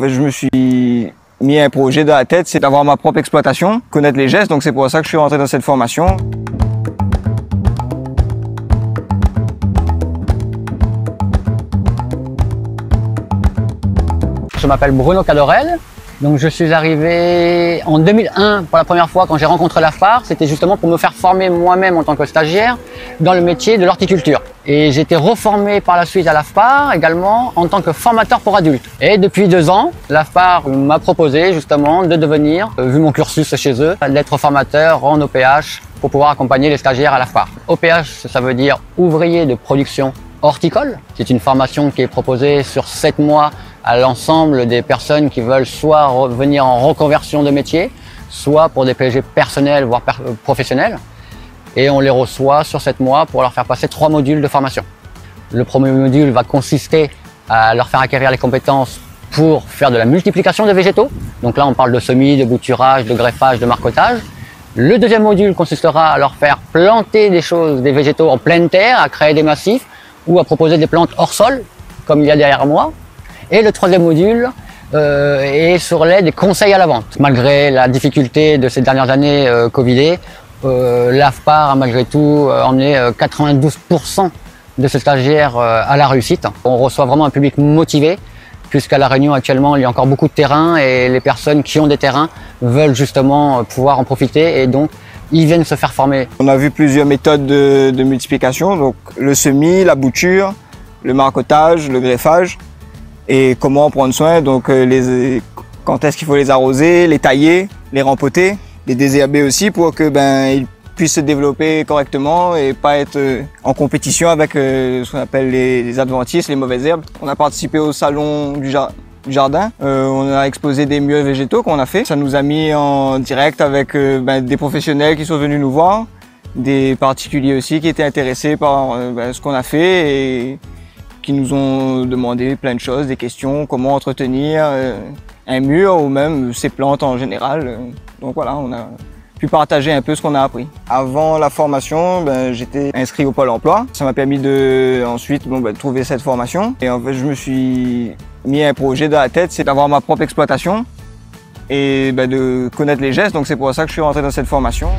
Je me suis mis un projet dans la tête, c'est d'avoir ma propre exploitation, connaître les gestes, donc c'est pour ça que je suis rentré dans cette formation. Je m'appelle Bruno Cadorel, donc je suis arrivé en 2001 pour la première fois quand j'ai rencontré l'AFPAR. C'était justement pour me faire former moi-même en tant que stagiaire dans le métier de l'horticulture. Et j'ai été reformé par la suite à l'AFPAR également en tant que formateur pour adultes. Et depuis 2 ans, l'AFPAR m'a proposé justement de devenir, vu mon cursus chez eux, d'être formateur en OPH pour pouvoir accompagner les stagiaires à l'AFPAR. OPH, ça veut dire ouvrier de production horticole. C'est une formation qui est proposée sur 7 mois à l'ensemble des personnes qui veulent soit revenir en reconversion de métier, soit pour des PG personnels, voire professionnels. Et on les reçoit sur 7 mois pour leur faire passer 3 modules de formation. Le premier module va consister à leur faire acquérir les compétences pour faire de la multiplication de végétaux. Donc là, on parle de semis, de bouturage, de greffage, de marcottage. Le deuxième module consistera à leur faire planter des végétaux en pleine terre, à créer des massifs ou à proposer des plantes hors sol, comme il y a derrière moi. Et le troisième module est sur l'aide des conseils à la vente. Malgré la difficulté de ces dernières années Covidées, l'AFPAR a malgré tout emmené 92% de ces stagiaires à la réussite. On reçoit vraiment un public motivé, puisqu'à La Réunion actuellement il y a encore beaucoup de terrains et les personnes qui ont des terrains veulent justement pouvoir en profiter et donc ils viennent se faire former. On a vu plusieurs méthodes de multiplication, donc le semis, la bouture, le marcottage, le greffage. Et comment en prendre soin, donc quand est-ce qu'il faut les arroser, les tailler, les rempoter, les désherber aussi pour que ils puissent se développer correctement et pas être en compétition avec ce qu'on appelle les adventices, les mauvaises herbes. On a participé au salon du jardin, on a exposé des murs végétaux qu'on a fait. Ça nous a mis en direct avec des professionnels qui sont venus nous voir, des particuliers aussi qui étaient intéressés par ce qu'on a fait et qui nous ont demandé plein de choses, des questions, comment entretenir un mur ou même ses plantes en général. Donc voilà, on a pu partager un peu ce qu'on a appris. Avant la formation, j'étais inscrit au Pôle emploi. Ça m'a permis de ensuite trouver cette formation. Et en fait, je me suis mis un projet dans la tête, c'est d'avoir ma propre exploitation et de connaître les gestes. Donc c'est pour ça que je suis rentré dans cette formation.